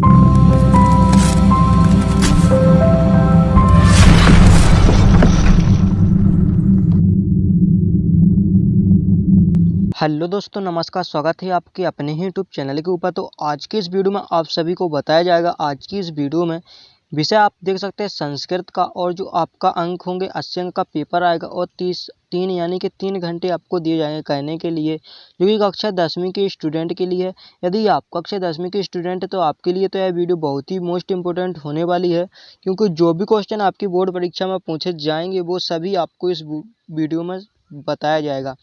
Hello दोस्तों, नमस्कार। स्वागत है आपके अपने ही यूट्यूब चैनल के ऊपर। तो आज की इस वीडियो में आप सभी को बताया जाएगा। आज की इस वीडियो में विषय आप देख सकते हैं संस्कृत का, और जो आपका अंक होंगे 80 अंक का पेपर आएगा, और 3 यानी कि 3 घंटे आपको दिए जाएंगे कहने के लिए, जो कि कक्षा 10वीं के स्टूडेंट के लिए है। यदि आप कक्षा 10वीं के स्टूडेंट है तो आपके लिए तो यह वीडियो बहुत ही मोस्ट इंपॉर्टेंट होने वाली है, क्योंकि जो भी क्वेश्चन आपकी बोर्ड परीक्षा में पूछे जाएंगे वो सभी आपको इस वीडियो में बताया जाएगा।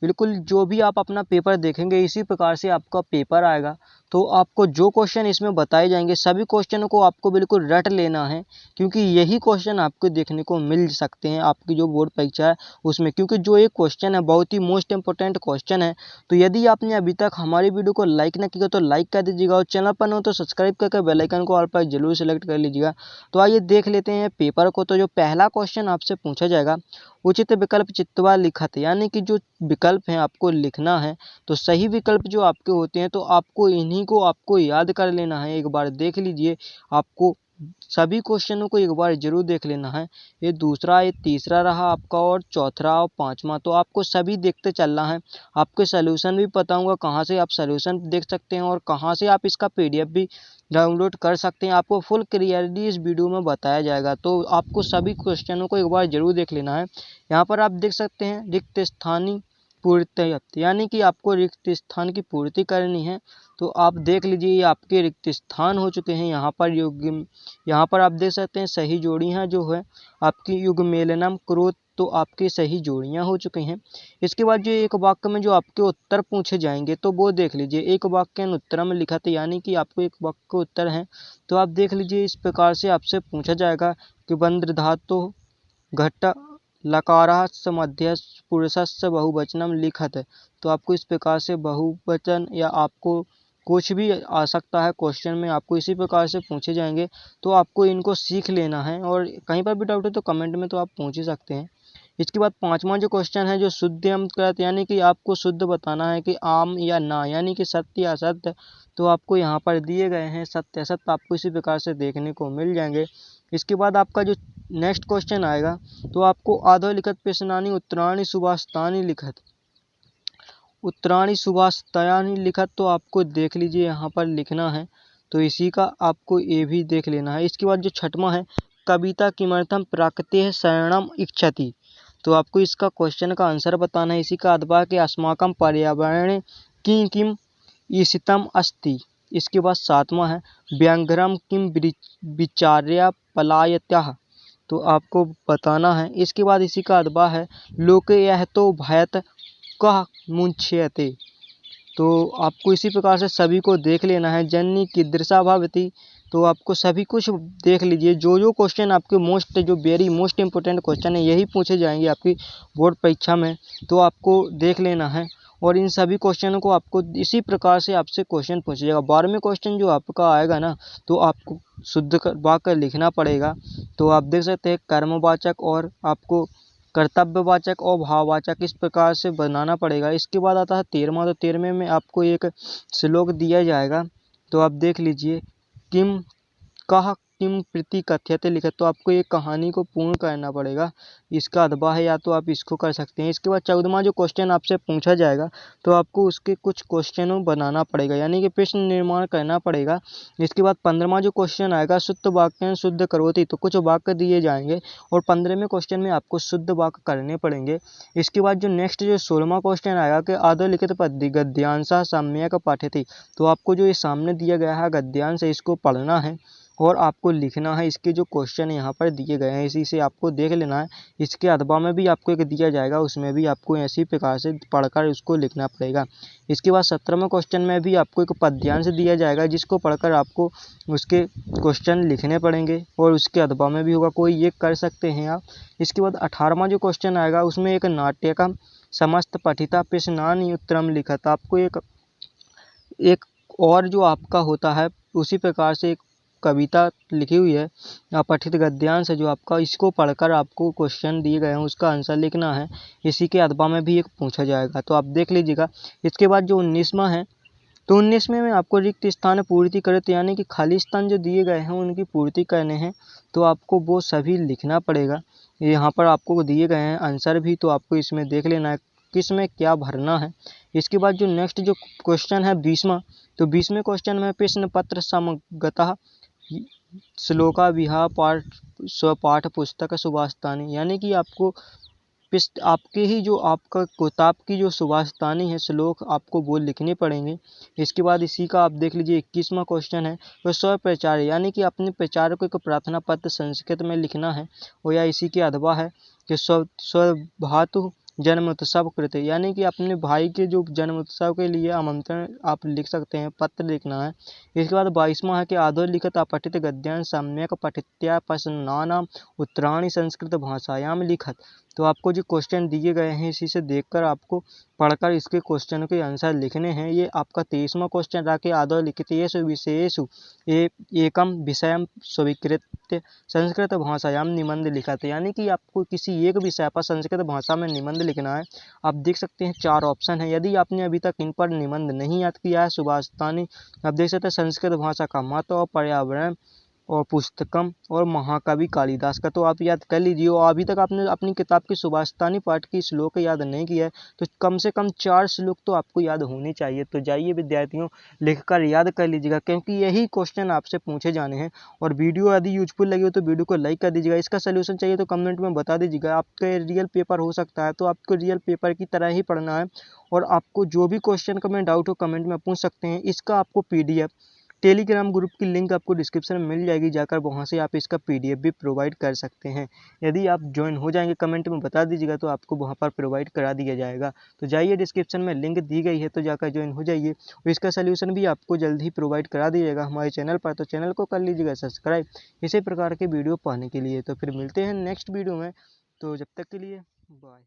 बिल्कुल जो भी आप अपना पेपर देखेंगे इसी प्रकार से आपका पेपर आएगा। तो आपको जो क्वेश्चन इसमें बताए जाएंगे सभी क्वेश्चनों को आपको बिल्कुल रट लेना है, क्योंकि यही क्वेश्चन आपको देखने को मिल सकते हैं आपकी जो बोर्ड परीक्षा है उसमें। क्योंकि जो एक क्वेश्चन है बहुत ही मोस्ट इंपॉर्टेंट क्वेश्चन है। तो यदि आपने अभी तक हमारी वीडियो को लाइक न किया तो लाइक कर दीजिएगा, और चैनल पर न हो तो सब्सक्राइब करके बेल आइकन को ऑल पर जरूर सेलेक्ट कर लीजिएगा। तो आइए देख लेते हैं पेपर को। तो जो पहला क्वेश्चन आपसे पूछा जाएगा, उचित विकल्प चित्वा लिखत, यानी कि जो विकल्प हैं आपको लिखना है। तो सही विकल्प जो आपके होते हैं तो आपको इन्हीं को आपको याद कर लेना है। एक बार देख लीजिए, आपको सभी क्वेश्चनों को एक बार जरूर देख लेना है। ये दूसरा, ये तीसरा रहा आपका, और चौथा और पांचवा। तो आपको सभी देखते चलना है। आपके सलूशन भी पता होगा कहाँ से आप सलूशन देख सकते हैं और कहाँ से आप इसका PDF भी डाउनलोड कर सकते हैं। आपको फुल क्लियरिटी इस वीडियो में बताया जाएगा। तो आपको सभी क्वेश्चनों को एक बार जरूर देख लेना है। यहाँ पर आप देख सकते हैं रिक्त स्थानीय पूर्ति, यानी कि आपको रिक्त स्थान की पूर्ति करनी है। तो आप देख लीजिए, ये आपके रिक्त स्थान हो चुके हैं। यहाँ पर आप देख सकते हैं सही जोड़ियाँ जो है आपकी युग्मेलनम क्रोध, तो आपकी सही जोड़ियाँ हो चुकी हैं। इसके बाद जो एक वाक्य में जो आपके उत्तर पूछे जाएंगे तो वो देख लीजिए। एक वाक्य उत्तर में लिखा था, यानी कि आपको एक वाक्य उत्तर है। तो आप देख लीजिए, इस प्रकार से आपसे पूछा जाएगा कि बंद्र धातु घट लकारस्य मध्यस्य पुरुषस्य बहुवचनम लिखत। तो आपको इस प्रकार से बहुवचन या आपको कुछ भी आ सकता है क्वेश्चन में, आपको इसी प्रकार से पूछे जाएंगे। तो आपको इनको सीख लेना है, और कहीं पर भी डाउट है तो कमेंट में तो आप पूछ ही सकते हैं। इसके बाद पांचवा जो क्वेश्चन है, जो शुद्ध कृत, यानी कि आपको शुद्ध बताना है कि आम या ना, यानी कि सत्य या असत्य। तो आपको यहाँ पर दिए गए हैं सत्य असत्य, आपको इसी प्रकार से देखने को मिल जाएंगे। इसके बाद आपका जो नेक्स्ट क्वेश्चन आएगा, तो आपको अधोलिखित प्रश्नानि उत्तराणि सुभाषितानि लिखत, उत्तराणि सुभाषितानि लिखत। तो आपको देख लीजिए यहाँ पर लिखना है, तो इसी का आपको ये भी देख लेना है। इसके बाद जो छठवां है, कविता किमर्थम प्रकृतेः शरणम इच्छति। तो आपको इसका क्वेश्चन का आंसर बताना है। इसी का अथवा के अस्माकं पर्यावरणे किं किम ईशितम अस्ति। इसके बाद सातवां है, व्याघ्रम किम विचार्य पलायत्यः। तो आपको बताना है। इसके बाद इसी का अथवा है, लोके यह तो भयत कह मुंच्यते। तो आपको इसी प्रकार से सभी को देख लेना है। जननी कीदृशा भवति। तो आपको सभी कुछ देख लीजिए। जो क्वेश्चन आपके जो वेरी मोस्ट इंपॉर्टेंट क्वेश्चन है यही पूछे जाएंगे आपकी बोर्ड परीक्षा में, तो आपको देख लेना है। और इन सभी क्वेश्चनों को आपको इसी प्रकार से आपसे क्वेश्चन पूछा जाएगा। 12वें क्वेश्चन जो आपका आएगा ना, तो आपको शुद्ध वाक्य लिखना पड़ेगा। तो आप देख सकते हैं कर्मवाचक और आपको कर्तव्यवाचक और भाववाचक इस प्रकार से बनाना पड़ेगा। इसके बाद आता है 13वां। तो 13वें में आपको एक श्लोक दिया जाएगा। तो आप देख लीजिए, किम कह किम प्रति कथ्यते लिखत। तो आपको एक कहानी को पूर्ण करना पड़ेगा। इसका अथवा है, या तो आप इसको कर सकते हैं। इसके बाद 14वां जो क्वेश्चन आपसे पूछा जाएगा, तो आपको उसके कुछ क्वेश्चनों बनाना पड़ेगा, यानी कि प्रश्न निर्माण करना पड़ेगा। इसके बाद 15वां जो क्वेश्चन आएगा, शुद्ध वाक्य शुद्ध करोति। तो कुछ वाक्य दिए जाएंगे और 15वें क्वेश्चन में आपको शुद्ध वाक्य करने पड़ेंगे। इसके बाद जो नेक्स्ट जो 16वां क्वेश्चन आएगा कि अधोलिखित पद्य गद्यांश सम्यक पठति। तो आपको जो ये सामने दिया गया है गद्यांश, इसको पढ़ना है और आपको लिखना है। इसके जो क्वेश्चन यहाँ पर दिए गए हैं इसी से आपको देख लेना है। इसके अथवा में भी आपको एक दिया जाएगा, उसमें भी आपको ऐसी प्रकार से पढ़कर उसको लिखना पड़ेगा। इसके बाद 17वें क्वेश्चन में भी आपको एक पद्यांश दिया जाएगा, जिसको पढ़कर आपको उसके क्वेश्चन लिखने पड़ेंगे, और उसके अथवा में भी होगा, कोई ये कर सकते हैं आप। इसके बाद 18वां जो क्वेश्चन आएगा, उसमें एक नाट्यकम समस्त पठिता प्रश्नानि उत्तरम लिखत। आपको एक और जो आपका होता है उसी प्रकार से एक कविता लिखी हुई है, अपठित गद्यांश है जो आपका, इसको पढ़कर आपको क्वेश्चन दिए गए हैं उसका आंसर लिखना है। इसी के अथवा में भी एक पूछा जाएगा। तो आप देख लीजिएगा। इसके बाद जो 19वां है, तो 19वें में आपको रिक्त स्थान पूर्ति करे, तो यानी कि खाली स्थान जो दिए गए हैं उनकी पूर्ति करने हैं, तो आपको वो सभी लिखना पड़ेगा। यहाँ पर आपको दिए गए हैं आंसर भी, तो आपको इसमें देख लेना है किस में क्या भरना है। इसके बाद जो नेक्स्ट जो क्वेश्चन है 20वां, तो 20वें क्वेश्चन में प्रश्न पत्र समगतः श्लोका विहा पाठ स्वपाठ पुस्तक सुभाषितानी, यानी कि आपको आपके ही जो आपका किताब की जो सुभाषितानी है श्लोक आपको वो लिखने पड़ेंगे। इसके बाद इसी का आप देख लीजिए 21वां क्वेश्चन है, तो स्व प्रचार, यानी कि अपने प्रचारकों को प्रार्थना पत्र संस्कृत में लिखना है। और या इसी के अथवा है कि स्वभातु जन्म उत्सव कृत, यानी कि अपने भाई के जो जन्म उत्सव के लिए आमंत्रण आप लिख सकते हैं, पत्र लिखना है। इसके बाद 22वां है कि आदो लिखित अपठित गद्यान सम्यक पठित्या प्रश्नानाम उत्तराणि संस्कृत भाषायाम लिखत। तो आपको जो क्वेश्चन दिए गए हैं इसी से देखकर आपको पढ़कर इसके क्वेश्चन के आंसर लिखने हैं। ये आपका 23वां क्वेश्चन रहा कि आदौ लिखितेषु विषयेषु एकम विषयम स्वीकृत्य संस्कृत भाषायाम निबंध लिखत, यानी कि आपको किसी एक विषय पर संस्कृत भाषा में निबंध लिखना है। आप देख सकते हैं 4 ऑप्शन है। यदि आपने अभी तक इन पर निबंध नहीं याद किया है सुभाषितानी, आप देख सकते हैं संस्कृत भाषा का महत्व और पर्यावरण और पुस्तकम और महाकवि कालिदास का, तो आप याद कर लीजिए। और अभी तक आपने अपनी किताब की सुभाषितानी पाठ की श्लोक याद नहीं किया है, तो कम से कम 4 श्लोक तो आपको याद होने चाहिए। तो जाइए विद्यार्थियों, लिखकर याद कर लीजिएगा, क्योंकि यही क्वेश्चन आपसे पूछे जाने हैं। और वीडियो यदि यूजफुल लगी हो तो वीडियो को लाइक कर दीजिएगा। इसका सोल्यूशन चाहिए तो कमेंट में बता दीजिएगा। आपका रियल पेपर हो सकता है, तो आपको रियल पेपर की तरह ही पढ़ना है। और आपको जो भी क्वेश्चन का में डाउट हो कमेंट में पूछ सकते हैं। इसका आपको PDF टेलीग्राम ग्रुप की लिंक आपको डिस्क्रिप्शन में मिल जाएगी, जाकर वहां से आप इसका PDF भी प्रोवाइड कर सकते हैं। यदि आप ज्वाइन हो जाएंगे कमेंट में बता दीजिएगा, तो आपको वहां पर प्रोवाइड करा दिया जाएगा। तो जाइए, डिस्क्रिप्शन में लिंक दी गई है, तो जाकर ज्वाइन हो जाइए। और इसका सोल्यूशन भी आपको जल्द ही प्रोवाइड करा दिया जाएगा हमारे चैनल पर, तो चैनल को कर लीजिएगा सब्सक्राइब इसी प्रकार के वीडियो पाने के लिए। तो फिर मिलते हैं नेक्स्ट वीडियो में, तो जब तक के लिए बाय।